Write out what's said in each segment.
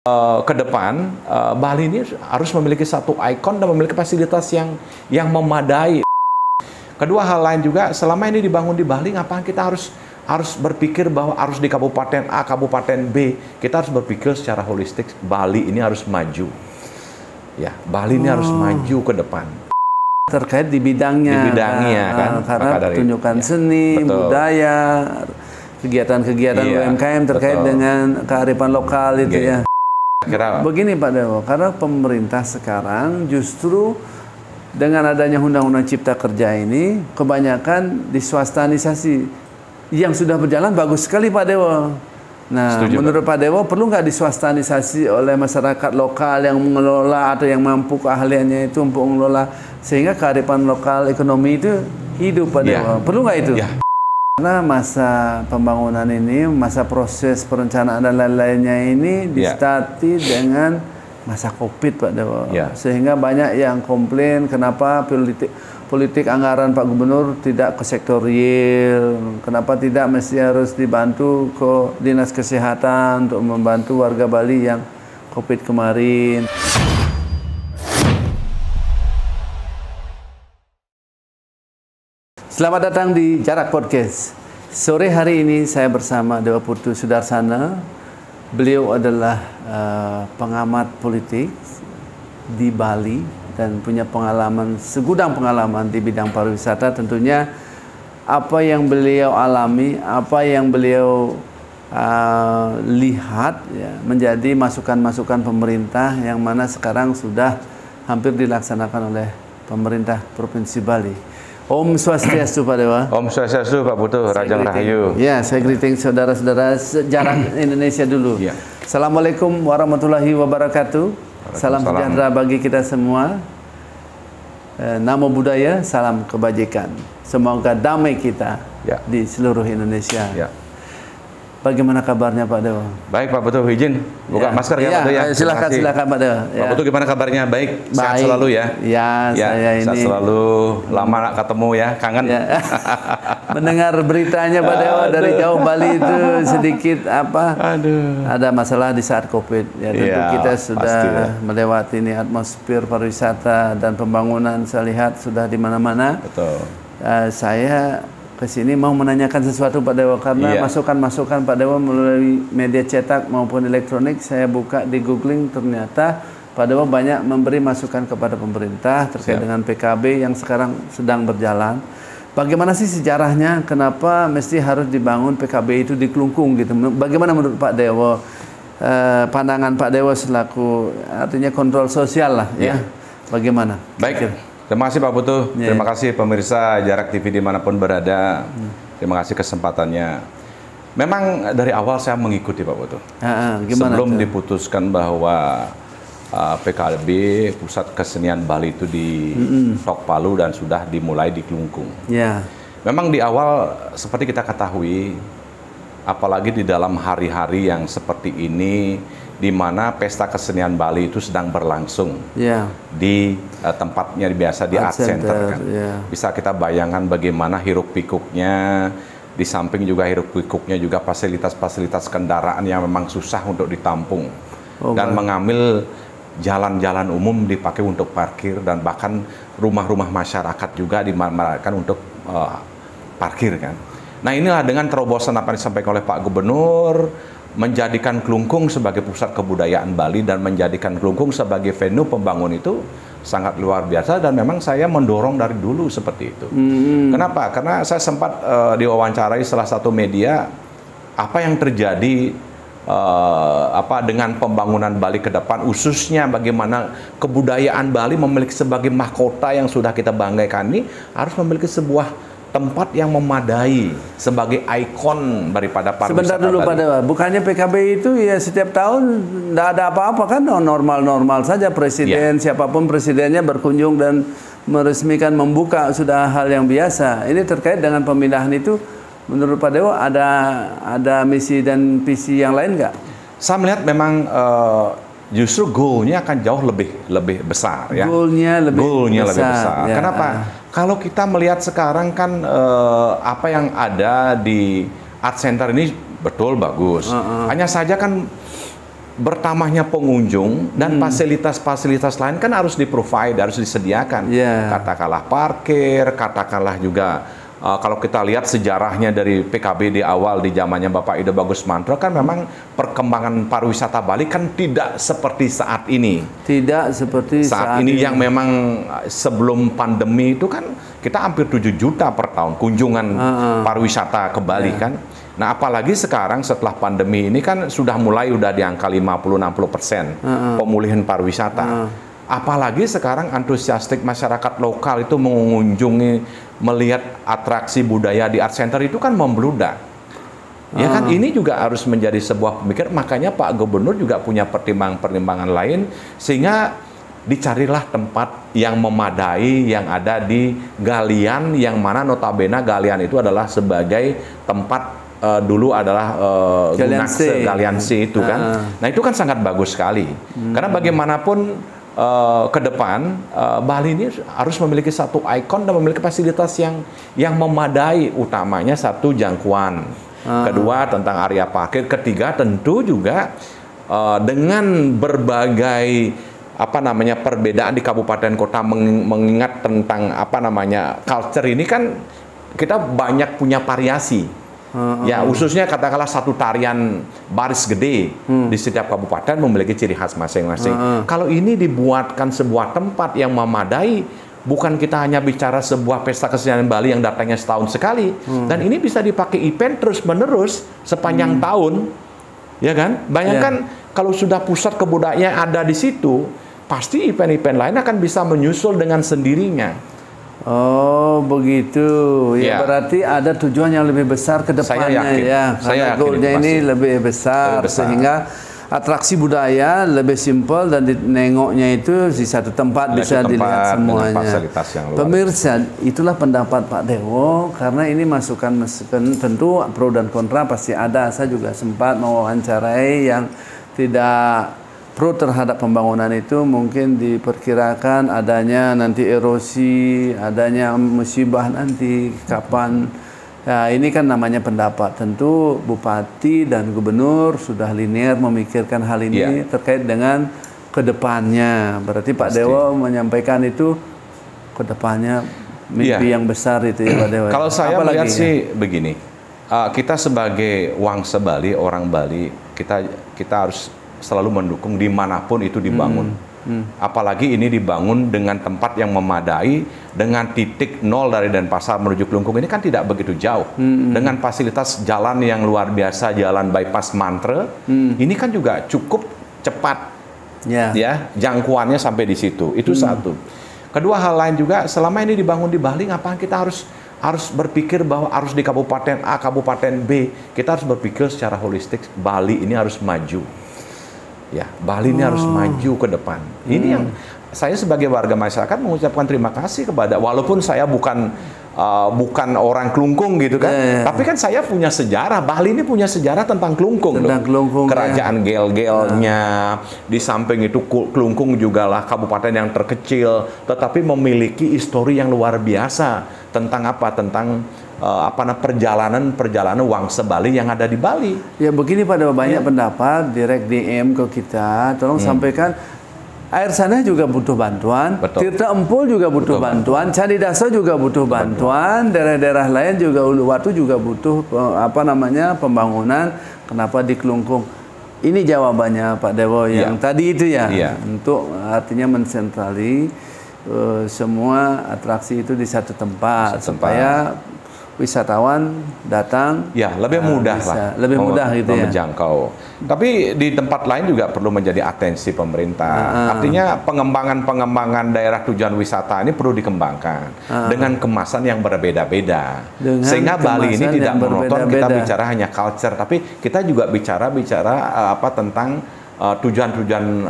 ke depan Bali ini harus memiliki satu ikon dan memiliki fasilitas yang memadai. Kedua hal lain juga, selama ini dibangun di Bali, ngapain kita harus berpikir bahwa harus di Kabupaten A, Kabupaten B. Kita harus berpikir secara holistik, Bali ini harus maju. Ya, Bali ini harus maju ke depan. Terkait di bidangnya. Di bidangnya kan. Karena pertunjukan seni, betul. Budaya, kegiatan-kegiatan UMKM terkait dengan kearifan lokal itu ya. Begini Pak Dewo, karena pemerintah sekarang justru dengan adanya Undang-Undang Cipta Kerja ini kebanyakan diswastanisasi. Yang sudah berjalan bagus sekali Pak Dewo. Nah, setuju, menurut Pak Dewo perlu nggak diswastanisasi oleh masyarakat lokal yang mengelola atau yang mampu keahliannya itu untuk mengelola sehingga kearifan lokal ekonomi itu hidup Pak Dewo. Perlu nggak itu? Karena masa pembangunan ini, masa proses perencanaan dan lain-lainnya ini distarti dengan masa Covid Pak Dewo. Sehingga banyak yang komplain kenapa politik anggaran Pak Gubernur tidak ke sektor real, kenapa tidak mesti harus dibantu ke Dinas Kesehatan untuk membantu warga Bali yang Covid kemarin. Selamat datang di Jarak Podcast. Sore hari ini saya bersama Dewa Putu Sudarsana. Beliau adalah pengamat politik di Bali dan punya pengalaman, segudang pengalaman di bidang pariwisata. Tentunya apa yang beliau alami, apa yang beliau lihat ya, menjadi masukan-masukan pemerintah yang mana sekarang sudah hampir dilaksanakan oleh pemerintah Provinsi Bali. Om Swastiastu Pak Dewa. Om Swastiastu Pak Putu, Rajang Rahayu. Ya, saya greeting saudara-saudara sejarah Indonesia dulu. Assalamualaikum warahmatullahi wabarakatuh. Salam sejahtera bagi kita semua. Namo Buddhaya, salam kebajikan. Semoga damai kita di seluruh Indonesia. Bagaimana kabarnya Pak Dewa? Baik Pak Putu, izin buka masker ya Pak Dewa. Silakan Pak Dewa. Pak Putu gimana kabarnya? Baik, sehat selalu ya. Saya ini sehat selalu. Lama ketemu ya, kangen. Mendengar beritanya Pak Dewa dari jauh Bali itu sedikit ada masalah di saat Covid. Ya tentu kita sudah melewati ini atmosfer pariwisata dan pembangunan saya lihat sudah di mana-mana. Betul. Saya kesini mau menanyakan sesuatu Pak Dewa karena masukan-masukan Pak Dewa melalui media cetak maupun elektronik saya buka di googling, ternyata Pak Dewa banyak memberi masukan kepada pemerintah terkait dengan PKB yang sekarang sedang berjalan. Bagaimana sih sejarahnya, kenapa mesti harus dibangun PKB itu di Kelungkung gitu? Bagaimana menurut Pak Dewa, pandangan Pak Dewa selaku artinya kontrol sosial lah ya? Bagaimana? Baik. Terima kasih Pak Putu, terima kasih pemirsa Jarak TV dimanapun berada. Terima kasih kesempatannya. Memang dari awal saya mengikuti Pak Putu. Sebelum diputuskan bahwa PKB, Pusat Kesenian Bali itu di Tok Palu dan sudah dimulai di Kelungkung. Memang di awal seperti kita ketahui, apalagi di dalam hari-hari yang seperti ini, di mana pesta kesenian Bali itu sedang berlangsung di tempatnya biasa di Art Center kan. Bisa kita bayangkan bagaimana hiruk pikuknya, di samping juga hiruk pikuknya juga fasilitas-fasilitas kendaraan yang memang susah untuk ditampung dan mengambil jalan-jalan umum dipakai untuk parkir dan bahkan rumah-rumah masyarakat juga dimanfaatkan untuk parkir kan. Nah inilah dengan terobosan apa yang disampaikan oleh Pak Gubernur, menjadikan Kelungkung sebagai pusat kebudayaan Bali dan menjadikan Kelungkung sebagai venue pembangunan itu sangat luar biasa dan memang saya mendorong dari dulu seperti itu. Kenapa? Karena saya sempat diwawancarai salah satu media apa yang terjadi dengan pembangunan Bali ke depan, khususnya bagaimana kebudayaan Bali memiliki sebagai mahkota yang sudah kita banggakan ini harus memiliki sebuah tempat yang memadai sebagai ikon daripada pariwisata. Sebentar dulu Pak Dewa, bukannya PKB itu ya setiap tahun tidak ada apa-apa kan, normal-normal saja presiden, siapapun presidennya berkunjung dan meresmikan membuka sudah hal yang biasa. Ini terkait dengan pemindahan itu, menurut Pak Dewa ada misi dan visi yang lain nggak? Saya melihat memang justru goalnya akan jauh lebih besar ya. Goalnya lebih besar. Kenapa? Kalau kita melihat sekarang kan apa yang ada di Art Center ini betul bagus. Hanya saja kan bertambahnya pengunjung dan fasilitas-fasilitas lain kan harus di-provide, harus disediakan. Katakanlah parkir, katakanlah juga kalau kita lihat sejarahnya dari PKB di awal di zamannya Bapak Ide Bagus Mantro, kan memang perkembangan pariwisata Bali kan tidak seperti saat ini. Tidak seperti saat ini yang memang sebelum pandemi itu kan kita hampir 7 juta per tahun kunjungan pariwisata ke Bali kan. Nah, apalagi sekarang setelah pandemi ini kan sudah di angka 50-60% pemulihan pariwisata. Apalagi sekarang antusiastik masyarakat lokal itu mengunjungi, melihat atraksi budaya di Art Center itu kan membludak. Ya kan, ini juga harus menjadi sebuah pemikiran. Makanya Pak Gubernur juga punya pertimbangan-pertimbangan lain, sehingga dicarilah tempat yang memadai yang ada di Galian, yang mana notabene Galian itu adalah sebagai tempat dulu adalah Galianse itu kan. Nah, itu kan sangat bagus sekali. Karena bagaimanapun ke depan Bali ini harus memiliki satu ikon dan memiliki fasilitas yang memadai, utamanya satu jangkauan, kedua tentang area parkir, ketiga tentu juga dengan berbagai perbedaan di kabupaten kota, mengingat tentang culture ini kan kita banyak punya variasi. Ya, khususnya katakanlah satu tarian baris gede di setiap kabupaten memiliki ciri khas masing-masing. Kalau ini dibuatkan sebuah tempat yang memadai, bukan kita hanya bicara sebuah pesta kesenian Bali yang datangnya setahun sekali, dan ini bisa dipakai event terus-menerus sepanjang tahun, ya kan? Bayangkan kalau sudah pusat kebudayaan ada di situ, pasti event-event lain akan bisa menyusul dengan sendirinya. Oh, begitu. Ya, berarti ada tujuan yang lebih besar ke depannya. Saya yakin. Ya. Karena goalnya ini lebih besar, sehingga atraksi budaya lebih simpel dan nengoknya itu di satu tempat bisa dilihat semuanya. Pemirsa, itulah pendapat Pak Dewo, karena ini masukan-masukan, tentu pro dan kontra pasti ada. Saya juga sempat mewawancarai yang tidak pro terhadap pembangunan itu, mungkin diperkirakan adanya nanti erosi, adanya musibah nanti kapan. Ya, ini kan namanya pendapat. Tentu Bupati dan Gubernur sudah linear memikirkan hal ini terkait dengan kedepannya. Berarti Pak Dewo menyampaikan itu kedepannya mimpi yang besar itu ya Pak Dewo. Kalau saya melihat sih begini, kita sebagai wangsa Bali, orang Bali, kita harus selalu mendukung dimanapun itu dibangun. Apalagi ini dibangun dengan tempat yang memadai, dengan titik nol dari Denpasar menuju Kelungkung ini kan tidak begitu jauh. Dengan fasilitas jalan yang luar biasa, jalan bypass Mantre, ini kan juga cukup cepat, ya jangkauannya sampai di situ. Itu satu. Kedua, hal lain juga, selama ini dibangun di Bali, ngapain kita harus berpikir bahwa harus di Kabupaten A, Kabupaten B. Kita harus berpikir secara holistik, Bali ini harus maju. Ya, Bali ini harus maju ke depan. Ini yang saya sebagai warga masyarakat mengucapkan terima kasih kepada, walaupun saya bukan orang Kelungkung gitu kan, tapi kan saya punya sejarah. Bali ini punya sejarah tentang Kelungkung, kerajaan Gel-Gelnya. Di samping itu Kelungkung juga lah kabupaten yang terkecil, tetapi memiliki histori yang luar biasa tentang perjalanan wangsa Bali yang ada di Bali. Ya begini, pada banyak pendapat direct DM ke kita, tolong sampaikan. Air sana juga butuh bantuan, Tirta Empul juga butuh bantuan, Candi Daso juga butuh bantuan, daerah-daerah lain juga, Uluwatu juga butuh pembangunan. Kenapa di Kelungkung? Ini jawabannya Pak Dewo yang tadi itu untuk artinya mensentrali semua atraksi itu di satu tempat. Supaya wisatawan datang lebih mudah menjangkau. Tapi di tempat lain juga perlu menjadi atensi pemerintah. Artinya pengembangan daerah tujuan wisata ini perlu dikembangkan dengan kemasan yang berbeda-beda, sehingga Bali ini tidak monoton. Kita bicara hanya culture, tapi kita juga bicara tentang tujuan-tujuan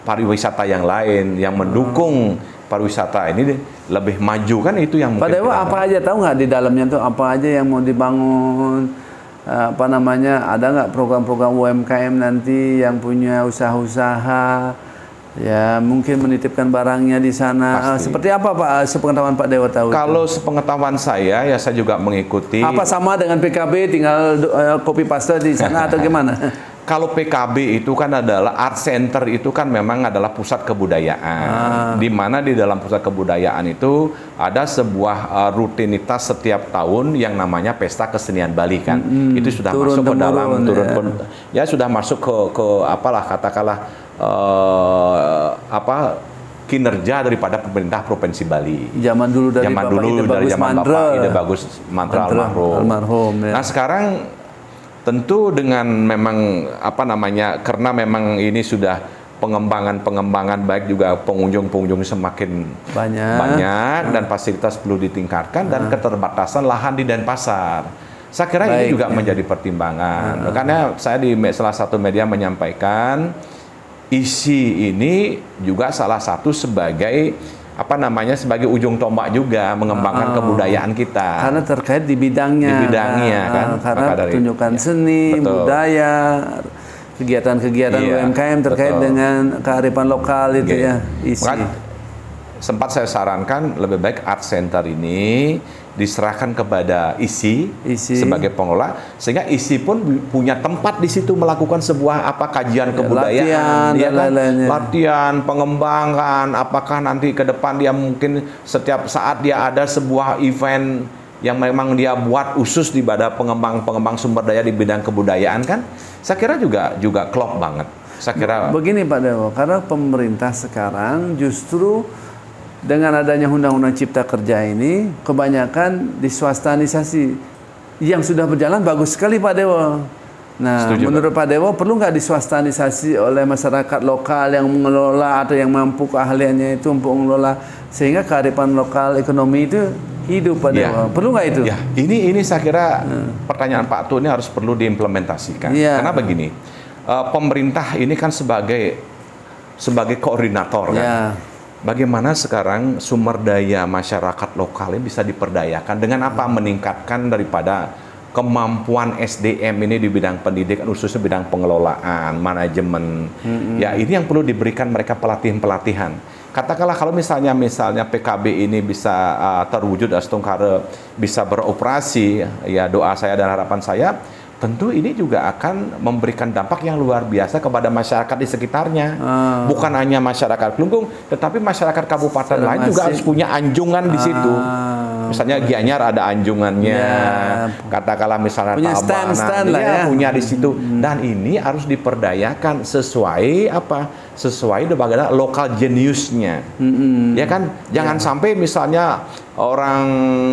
pariwisata yang lain yang mendukung pariwisata ini lebih maju, kan itu yang Pak Dewa apa aja tahu nggak di dalamnya tuh apa aja yang mau dibangun, ada nggak program-program UMKM nanti yang punya usaha-usaha ya mungkin menitipkan barangnya di sana. Seperti apa Pak, sepengetahuan Pak Dewa tahu? Kalau sepengetahuan saya saya juga mengikuti. Apa sama dengan PKB tinggal copy paste di sana atau gimana? kalau PKB itu kan adalah art center, itu kan memang adalah pusat kebudayaan. Di mana di dalam pusat kebudayaan itu ada sebuah rutinitas setiap tahun yang namanya Pesta Kesenian Bali kan. Itu sudah masuk ke dalam sudah masuk ke apalah katakanlah kinerja daripada pemerintah Provinsi Bali. Zaman dulu dari zaman Bapak Ide Bagus Mantra almarhum. Ya. Nah, sekarang tentu dengan memang karena memang ini sudah pengembangan baik juga pengunjung semakin banyak dan fasilitas perlu ditingkatkan dan keterbatasan lahan di Denpasar. Saya kira ini juga menjadi pertimbangan. Makanya saya di salah satu media menyampaikan isi ini juga salah satu sebagai sebagai ujung tombak juga mengembangkan kebudayaan kita. Karena terkait di bidangnya kan. Karena pertunjukan seni, budaya, kegiatan-kegiatan UMKM terkait dengan kearifan lokal itu ya. Sempat saya sarankan lebih baik art center ini diserahkan kepada ISI sebagai pengelola, sehingga ISI pun punya tempat di situ melakukan sebuah kajian kebudayaan, latihan, pengembangan, apakah nanti ke depan dia mungkin setiap saat dia ada sebuah event yang memang dia buat khusus di pada pengembang sumber daya di bidang kebudayaan kan, saya kira juga klop banget. Saya kira begini Pak Dewo, karena pemerintah sekarang justru dengan adanya Undang-Undang Cipta Kerja ini, kebanyakan diswastanisasi. Yang sudah berjalan bagus sekali Pak Dewo. Nah, menurut Pak Dewo, perlu nggak diswastanisasi oleh masyarakat lokal yang mengelola atau yang mampu keahliannya itu untuk mengelola, sehingga kearifan lokal ekonomi itu hidup Pak Dewo. Perlu nggak itu? Ya, ini saya kira pertanyaan Pak Tu ini harus perlu diimplementasikan. Karena begini, pemerintah ini kan sebagai koordinator kan. Bagaimana sekarang sumber daya masyarakat lokal ini bisa diperdayakan dengan apa? Meningkatkan daripada kemampuan SDM ini di bidang pendidikan, khususnya bidang pengelolaan, manajemen. Ya, ini yang perlu diberikan mereka pelatihan-pelatihan. Katakanlah kalau misalnya PKB ini bisa terwujud, Astungkara bisa beroperasi, ya doa saya dan harapan saya, tentu ini juga akan memberikan dampak yang luar biasa kepada masyarakat di sekitarnya. Bukan hanya masyarakat Kelungkung, tetapi masyarakat kabupaten lain juga harus punya anjungan di situ. Misalnya Gianyar ada anjungannya, katakanlah misalnya Tabanan, punya di situ. Dan ini harus diperdayakan sesuai bagaimana lokal jeniusnya. Ya kan, jangan sampai misalnya orang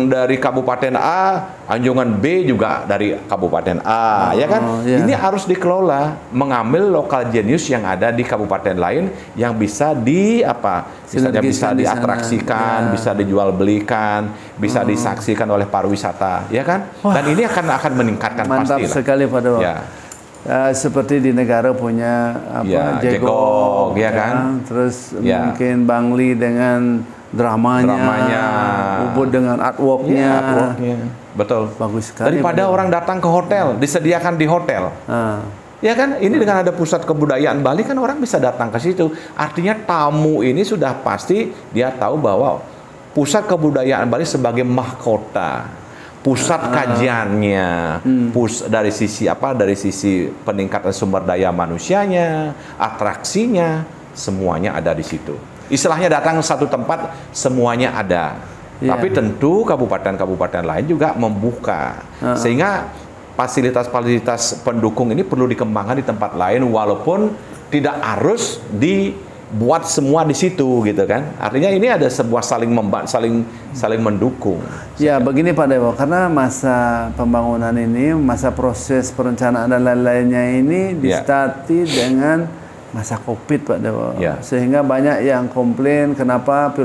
dari Kabupaten A, anjungan B juga dari Kabupaten A, ya kan? Ini harus dikelola, mengambil lokal jenius yang ada di kabupaten lain yang bisa misalnya bisa diatraksikan, bisa dijual belikan, bisa disaksikan oleh pariwisata, ya kan? Dan ini akan meningkatkan pasti. Mantap sekali Pak Dewo. Seperti di negara punya Jegok, ya kan? Terus mungkin Bangli dengan dramanya, Ubud dengan artworknya. Betul. Bagus sekali. Daripada orang datang ke hotel, disediakan di hotel. Ya kan, ini dengan ada pusat kebudayaan Bali kan orang bisa datang ke situ. Artinya tamu ini sudah pasti dia tahu bahwa pusat kebudayaan Bali sebagai mahkota, pusat kajiannya, dari sisi peningkatan sumber daya manusianya, atraksinya, semuanya ada di situ. Istilahnya datang ke satu tempat semuanya ada. Tapi tentu kabupaten-kabupaten lain juga membuka, sehingga fasilitas-fasilitas pendukung ini perlu dikembangkan di tempat lain, walaupun tidak harus dibuat semua di situ, gitu kan? Artinya ini ada sebuah saling mendukung. Ya, begini Pak Dewo, karena masa pembangunan ini, masa proses perencanaan dan lain-lainnya ini distarti dengan masa COVID Pak Dewo, sehingga banyak yang komplain kenapa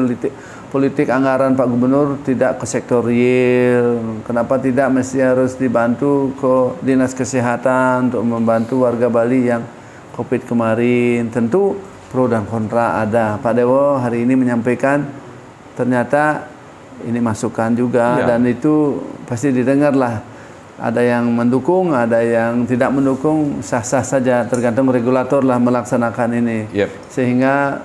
politik anggaran Pak Gubernur tidak ke sektor real, kenapa tidak mesti harus dibantu ke Dinas Kesehatan untuk membantu warga Bali yang COVID kemarin. Tentu pro dan kontra ada. Pak Dewo hari ini menyampaikan ternyata ini masukan juga, dan itu pasti didengarlah. Ada yang mendukung, ada yang tidak mendukung, sah-sah saja, tergantung regulator lah melaksanakan ini. Sehingga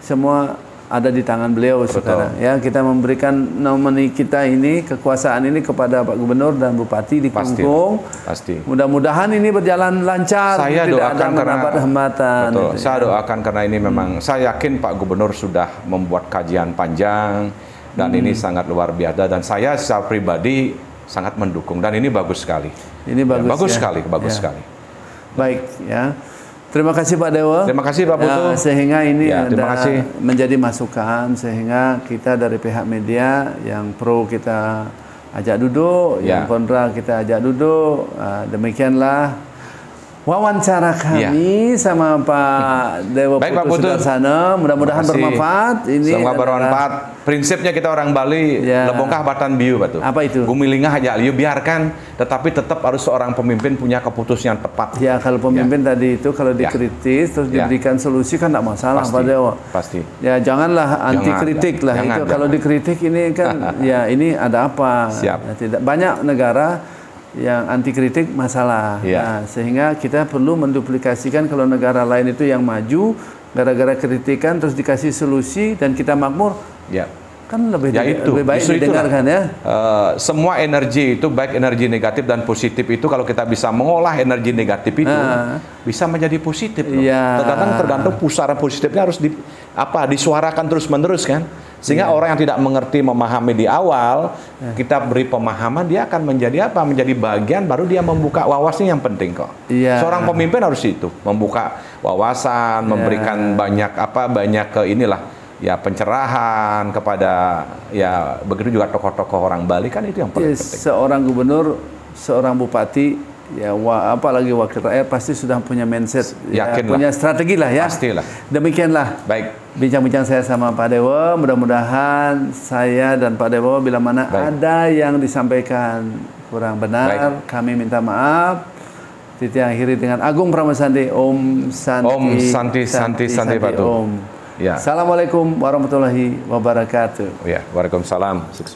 semua ada di tangan beliau sekarang. Ya, kita memberikan nomini kita ini, kekuasaan ini kepada Pak Gubernur dan Bupati di Kelungkung. Pasti. Mudah-mudahan ini berjalan lancar. Saya doakan karena hambatan. Betul. Saya doakan karena ini memang saya yakin Pak Gubernur sudah membuat kajian panjang dan ini sangat luar biasa dan saya secara pribadi sangat mendukung dan ini bagus sekali. Ini bagus, ya, bagus ya? sekali, bagus sekali. Baik, ya. Terima kasih Pak Dewa. Terima kasih Pak Putu. Sehingga ini terima kasih. menjadi masukan sehingga kita dari pihak media yang pro kita ajak duduk, yang kontra kita ajak duduk. Demikianlah wawancara kami sama Pak Dewa Putu Sudarsana. Mudah-mudahan bermanfaat. Ini semoga bermanfaat. Prinsipnya kita orang Bali, lebongkah batan biu, Batu. Apa itu? Gumilingah aja liu, biarkan. Tetapi tetap harus seorang pemimpin punya keputusan yang tepat. Ya, kalau pemimpin tadi itu kalau dikritis terus diberikan solusi kan tidak masalah, Pak Dewa. Pasti. Ya, janganlah anti kritik lah itu. Kalau dikritik ini kan ya ini ada apa? Siap. Ya, tidak banyak negara yang anti kritik masalah. Nah, sehingga kita perlu menduplikasikan kalau negara lain itu yang maju gara-gara kritikan terus dikasih solusi dan kita makmur. Kan lebih baik didengarkan ya. Semua energi itu baik energi negatif dan positif itu kalau kita bisa mengolah energi negatif itu bisa menjadi positif. Tergantung pusara positifnya harus disuarakan terus-menerus kan. Sehingga orang yang tidak mengerti, memahami di awal, kita beri pemahaman, dia akan menjadi apa? Menjadi bagian, baru dia membuka wawasan yang penting kok. Seorang pemimpin harus itu, membuka wawasan, memberikan banyak pencerahan kepada begitu juga tokoh-tokoh orang Bali kan itu yang paling penting. Seorang gubernur, seorang bupati, apalagi wakil rakyat pasti sudah punya mindset, punya strategi lah ya. Pastilah. Demikianlah. Baik. Bincang-bincang saya sama Pak Dewa, mudah-mudahan saya dan Pak Dewa bila mana ada yang disampaikan kurang benar, kami minta maaf. Kita akhiri dengan Agung Pramasandi, Om Santi Batu. Om. Assalamualaikum warahmatullahi wabarakatuh. Waalaikumsalam. Sukses.